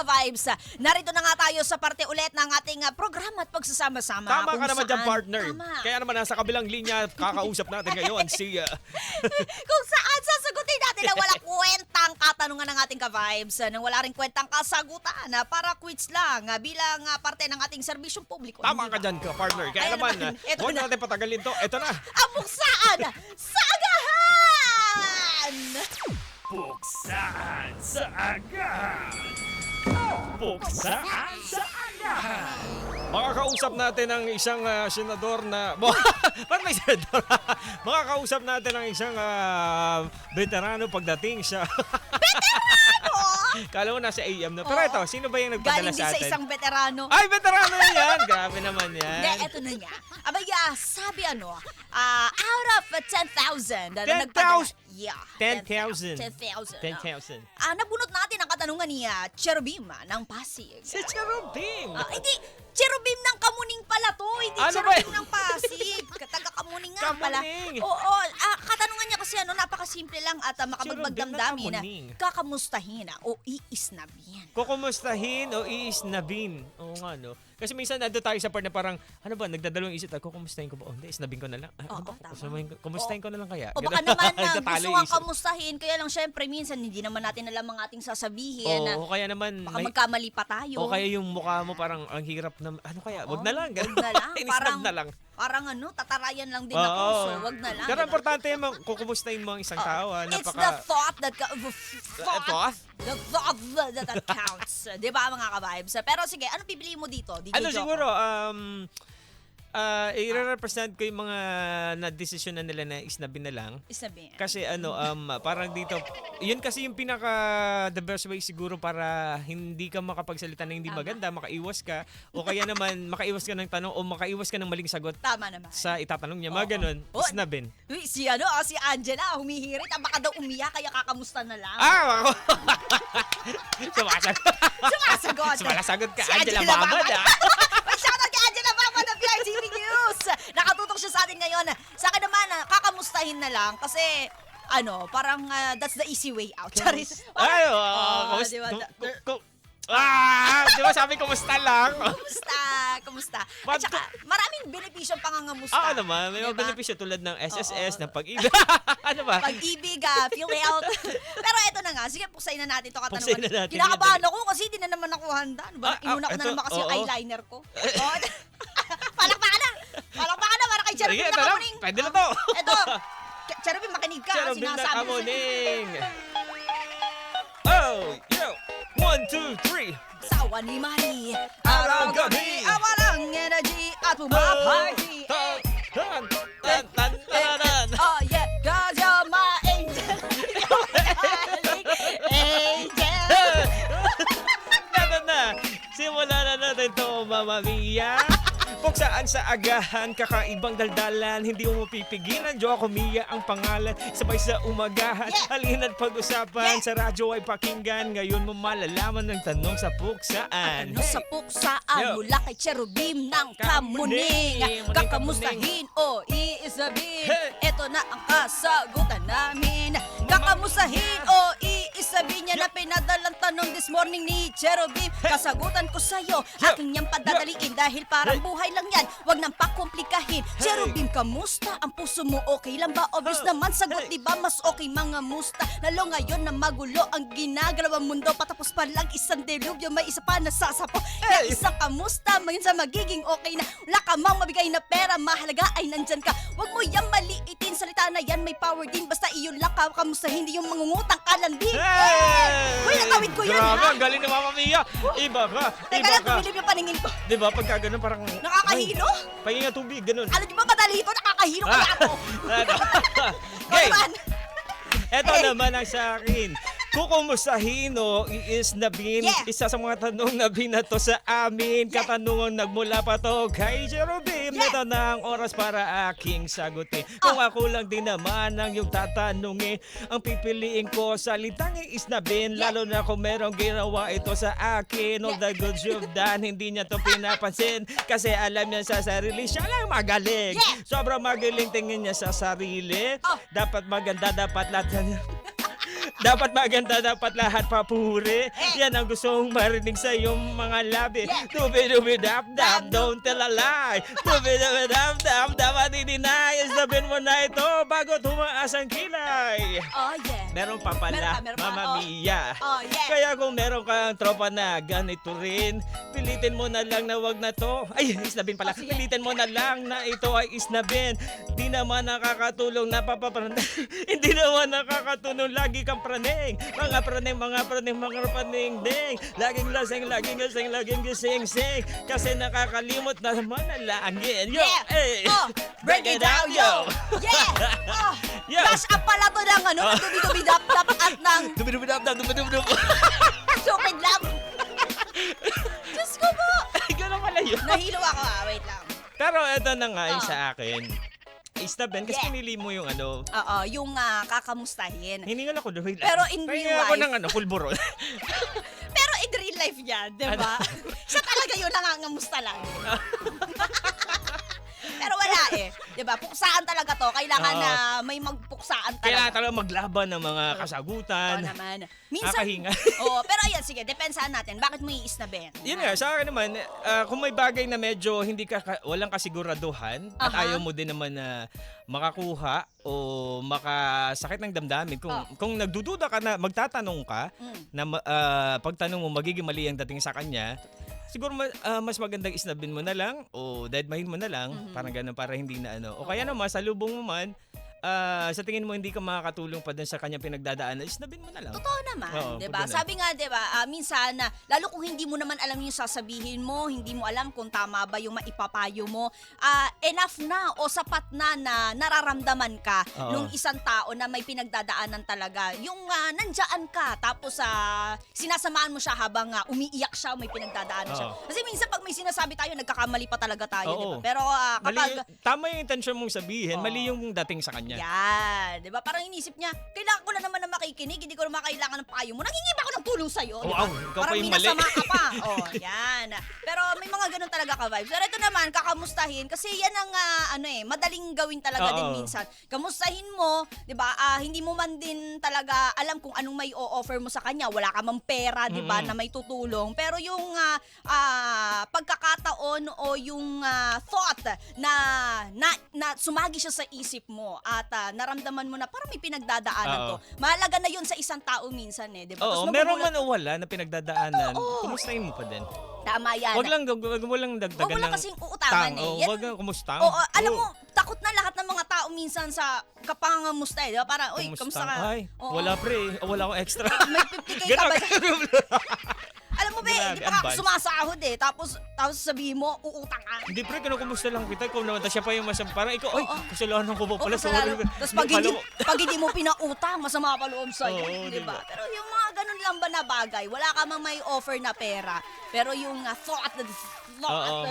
ka-vibes. Narito na nga tayo sa parte ulit ng ating programa at pagsasama-sama. Tama ka Kung naman dyan, saan- partner. Tama. Kaya naman nasa kabilang linya, kakausap natin ngayon si... Kung saan sasagutin natin na walang kwentang katanungan ng ating ka-vibes, nang wala rin kwentang kasagutan para quiz lang bilang parte ng ating serbisyong publiko. Tama Hindi ka ba? dyan, partner. Kaya Ayan naman, naman, eto huwag na. natin patagalin to. Ito na. Ang buksaan sa agahan! Puksaan sa agahan! Puksaan sa agahan! Makakausap natin ang isang senador na... Parang may senador. Makakausap natin ang isang veterano pagdating sa... Kala mo nasa AM na. Pero Oo. ito, sino ba yung nagpadala Galing din sa sa atin? isang veterano. Ay, veterano na yan! Grabe naman yan. Hindi, eto na nga. Abaya, sabi out of 10,000. 10,000? Yeah. 10,000. 10,000. 10,000. Nabunot natin ang katanungan ni Cherubim ng Pasig. Si Cherubim! Hindi, Cherubim ng Kamuning pala to. Hindi Ano ba Cherubim yun? ng Pasig. Taga-Kamuning nga pala. Kamuning. Oo, katanungan niya kasi napakasimple lang at makapagbagdamdamin. Kamuning. Kakamustahin o iisnabin. Kukumustahin o iisnabin. Oo nga, no? Kasi minsan nando tayo sa part na parang, ano ba, nagdadalawang isip tayo, kukumustahin ko ba? Oh, hindi, isnabin ko na lang. Ano Oo, ba? tama. Kumustahin ko na lang kaya? O baka Ganun. naman Nagtatalo gusto yung nga isip. kamustahin, kaya lang syempre minsan hindi naman natin alam ang ating sasabihin. Oo, kaya naman, Baka magkamali pa tayo. o kaya yung mukha mo parang ang hirap na, ano kaya, wag na lang. Wag na lang. Inisnab na lang. Parang tatarayan lang din ako. So, wag na lang. Pero importante yung kukumustahin mo ang isang tao. It's the thought that Thought? the thought that counts. 'Di ba mga ka-vibes? Pero sige, ano pipiliin mo dito? DJ Ano Joko? siguro, i-represent ko yung mga na-desisyon na nila na isnabin na lang. Isabi. Kasi parang dito, yun kasi yung pinaka the best way siguro para hindi ka makapagsalita na hindi Tama. maganda, makaiwas ka, o kaya naman makaiwas ka ng tanong o makaiwas ka ng maling sagot Tama naman. sa itatanong niya. Oo. Mga ganun, Oh. isnabin. Uy, si Angela, humihirit. Baka daw umiyak, kaya kakamusta na lang. Ako! Sumasagot. Sumasagot. Sumasagot ka, Si Angela Angela Babad. May shoutout kay Angela Babad ng PRTV News. Nakatutok siya sa atin ngayon. Sa akin naman, kakamustahin na lang kasi parang that's the easy way out. Charis. Ay, di ba? di ba sabi kumusta lang? Kumusta? At saka, maraming benepisyo ang pangangamusta. Naman, may mga Diba? benepisyo tulad ng SSS, Oo. ng pag-ibig. Ano ba? Pag-ibig, PhilHealth. Pero eto na nga, sige, puksain na natin ito Puksain katanungan. na natin. Kinakabahan ako kasi di na naman ako handa. Ano ba? Inuna ko na ito, naman kasi yung oo. eyeliner ko. Palakpakan na! Palakpakan na para kay Cherubim Sige, na ito na. Kamuning. Pwede na to. Eto, Cherubim, makinig ka. Cherubim na Sinasabi ko Kamuning. Oh, yo. 1, 2, 3. Sawa ni Mari. Araw-gabi. Walang energy at pumaparty. Tan, tan, tan, tan, tan. Oh yeah, cause you're my angel. Angel. Ganun na. Simulan na natin to, Mamma Mia. Puksaan sa agahan, kakaibang daldalan, hindi mo mapipigilan, Joko Mia ang pangalan, sabay sa umagahan, halina't pag-usapan, sa radyo ay pakinggan, ngayon mo malalaman ng tanong sa puksaan. Sa puksaan Yo. mula kay Cherubim ng Kamuning. Kamuning. Kakamustahin o iisabin. Hey. Ito na ang kasagutan namin. Kakamustahin o iisabin niya na pinadalang tanong this morning ni Cherubim. Kasagutan ko sa'yo, aking niyang padadaliin dahil parang buhay lang yan. Huwag nang pakomplikahin. Cherubim, kamusta? Ang puso mo okay lang ba? Obvious naman sagot, di ba? Mas okay mga musta. Lalo ngayon na magulo ang ginagawang mundo. Patapos pa lang isang delubyo, may isa pa nasasapo. Kaya isang kamusta, mayon sa magiging okay na. Wala ka mang mabigay na pera, mahalaga ay nandyan ka. Huwag mo yang maliitin, salita na yan may power din. Basta iyon lang ka, kamusta hindi yung mangungutang ka lang din. Uy, nakawid ko yan, Grabe, ha? ang galing ni Mamma Mia. Iba ka, Teka iba lang, ka. tumilip yung paningin ko. Di ba, pagka ganun parang... Nakakahilo? Ay, pahinga tubig, ganun. Alam niyo ba madali ito? Nakakahilo kaya ako. Hey, Naman. eto Hey. naman ang sa akin. Kukumustahin o iisnabin, Yeah. isa sa mga tanong na binato sa amin. Yeah. Katanungan nagmula pa to kay Cherubim. Yeah. Ito na ang oras para aking sagutin. Kung ako lang din naman ang yung tatanungin, ang pipiliin ko salitang iisnabin. Yeah. Lalo na kung merong ginawa ito sa akin. All the good you've done, hindi niya to pinapansin. Kasi alam niya sa sarili, siya lang magaling. Yeah. Sobrang magaling tingin niya sa sarili. Oh. Dapat maganda, dapat lahat Dapat maganda, dapat lahat papuri. Yan ang gusto kong marinig sa iyong mga labi. Dubi-dubi-dap-dap, don't tell a lie. Dubi-dubi-dap-dap, dapat i-deny. Sabihin mo na ito bago tumaas ang kilay. Oh, yeah. Meron pa pala, Meron pa. Mama Mia. Oh, yeah. Kaya kung meron kang tropa na ganito rin, pilitin mo na lang na wag na to. Ay, isnabin pala. Oh, sige. Pilitin mo na lang na ito ay isnabin. Di naman nakakatulong na papapraning. Hindi naman nakakatulong lagi kang praning. Mga praning ding. Laging lasing, laging gising-sing. Kasi nakakalimot na manalangin. Yo, Yeah. eh. Oh, break it down, yo. Yeah. Oh, Yo. dash up pala to ng ano, ng dubi-dubi-dap-dap at ng Dubi-dubi-dap-dap, dubi-dubi-dup. stupid love. Diyos ko po. Ganun pala yun. Nahilo ako wait lang. Pero ito na nga yung Oh. sa akin. Istabin kasi Yeah. pinili mo yung ano. Oo, yung kakamustahin. Hiningal ako doon. Pero in real Pahinga ako life- ng pulburon. Pero in real life yan, di ba? Siya talaga yun, nangangamusta lang. Pero wala eh. Di ba? Puksaan talaga to. Kailangan Oo. na may magpuksaan Kailangan talaga. talaga maglaban ng mga kasagutan. Oo naman. Minsan, Nakahinga. Oo, pero ayan, sige, depensahan natin. Bakit mo iisnabin? Yun nga, sa akin naman, kung may bagay na medyo hindi walang kasiguraduhan at Aha. ayaw mo din naman na makakuha o makasakit ng damdamin. Kung nagdududa ka na, magtatanong ka, na pagtanong mo magiging mali ang dating sa kanya, siguro mas magandang isnabin mo na lang o deadmahin mo na lang, parang ganun, para hindi na ano. O kaya naman, sa lubong mo man, sa tingin mo hindi ka makakatulong pa din sa kanyang pinagdadaanan, isnabin mo na lang. Totoo naman, Oo, 'di pag ba? ganun. Sabi nga 'di ba, minsan lalo kung hindi mo naman alam yung sasabihin mo, hindi mo alam kung tama ba yung maipapayo mo, enough na o sapat na nararamdaman ka Oo. nung isang tao na may pinagdadaanan talaga. Yung nandiyan ka tapos sinasamaan mo siya habang umiiyak siya, may pinagdadaanan siya. Oo. Kasi minsan pag may sinasabi tayo, nagkakamali pa talaga tayo, 'di ba? Oo. Pero kapag Tama yung intention mong sabihin, Oo. mali yung dating sa kanya. yan, 'di ba? Parang inisip niya, kailangan ko na naman na makikinig, hindi ko naman kailangan ng payo mo. Nangingi ba ako ng tulong sa iyo, 'di ba? Wow, ikaw pa Parang yung mali. minasama ka pa. Oh, yan. Pero may mga ganun talaga ka vibes. Pero ito naman, kakamustahin kasi yan ang madaling gawin talaga Oo. din minsan. Kamustahin mo, 'di ba? Hindi mo man din talaga alam kung anong may o-offer mo sa kanya. Wala ka mang pera, 'di ba, na may tutulong. Pero yung pagkakataon o yung thought na sumagi siya sa isip mo at naramdaman mo na parang may pinagdadaanan Oo. to. Mahalaga na yun sa isang tao minsan 'di ba? Oo, Tapos meron magugulat- man o wala na pinagdadaanan, Totoo. kumustahin mo pa din. Tama yan. Wag mo lang dagdagan Huwag mo lang ng kasing uutangan Oo, Yan- wag kang kumustang. Oo, alam mo, takot na lahat ng mga tao minsan sa kapangamusta di ba? Parang, uy, kamusta ka? Ay, Oo. wala pre, wala akong extra. May 50K ka ba? Alam mo ba, Grabe, hindi pa ako advance. sumasahod Tapos sabihin mo, uutang ka. Hindi pre, kinukumusta lang kita. Ikaw naman, tapos siya pa yung parang ikaw, ay, Oo. kasalanan ko ba pala? Sorry. Tapos pag hindi mo pinautang, masama pa loob sa'yo. Oo, di ba? diba? Pero yung mga ganun lang ba na bagay, wala ka mang may offer na pera. Pero yung thought, Oo.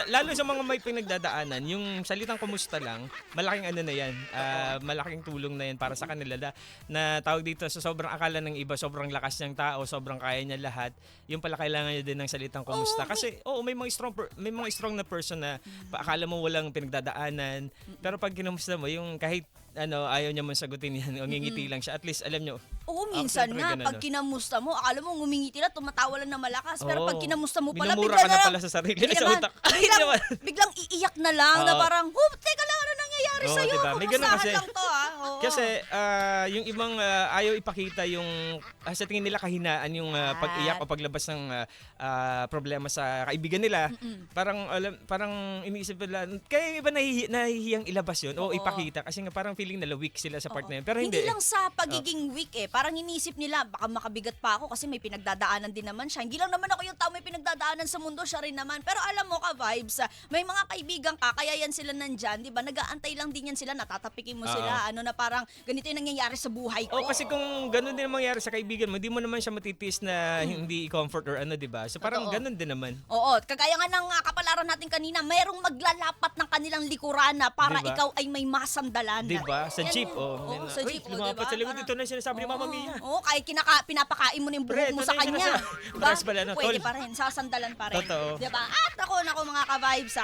Lalo sa mga may pinagdadaanan, yung salitang kumusta lang, malaking ano na yan. Malaking tulong na yan para sa kanila na tawag dito sa sobrang akala ng iba, sobrang lakas niyang tao, sobrang kaya niya lahat. Yung pala kailangan niya din ng salitang kumusta. Oo, Kasi may mga strong na person na akala mo walang pinagdadaanan. Pero pag kinumusta mo, yung kahit ayaw niya man sagutin yan, o ngingiti lang siya, at least alam niyo. Oo, minsan siyempre, nga, ganun, pag kinamusta mo, akala mo ngumingiti na, tumatawa lang na malakas. Pero Oo. pag kinamusta mo pala, Minumura bigla ka na lang- pala sa sarili. Hindi Sa naman. utak. Ay, hindi naman. Biglang iiyak na lang na Oo. parang, teka lang, ano nangyayari Oo, sa'yo? diba? May ganun Kumustahan kasi. lang to, Oo. Kasi yung ibang ayaw ipakita yung sa tingin nila kahinaan yung pag-iyak o paglabas ng problema sa kaibigan nila. Parang iniisip nila, kaya yung iba nahihiyang ilabas yun o Oo. ipakita kasi nga parang feeling nila weak sila sa part Oo. na yun. Pero hindi. lang sa pagiging weak Parang inisip nila, baka makabigat pa ako kasi may pinagdadaanan din naman siya. Hindi lang naman ako yung tao may pinagdadaanan sa mundo, siya rin naman. Pero alam mo ka, vibes, may mga kaibigan ka, kaya yan sila nandyan, di ba? Nag-aantay lang din yan sila, natatapikin mo Oo. sila. Na parang ganito yung nangyayari sa buhay ko. Oh, kasi kung ganun din ang mangyari sa kaibigan mo, di mo naman siya matitiis na hindi i-comfort or di ba? So parang Totoo. ganun din naman. Oo, kagaya nga ng kapalaran natin kanina, mayroong maglalapat ng kanilang likuran na para Diba? ikaw ay may masandalan. Di ba? Sa Yan jeep, yun. oh. Oo, sa jeep, lumapat diba? sa likod, Parang- ito na yung sinasabi ni Mama Mia. Oo, kahit pinapakain mo na yung Pre, buhok mo ito sa na yung kanya. sinasabi. Diba? Pares pala na, Pwede tol. pa rin, sasandalan pa rin. Totoo. Diba? At ako mga ka-vibes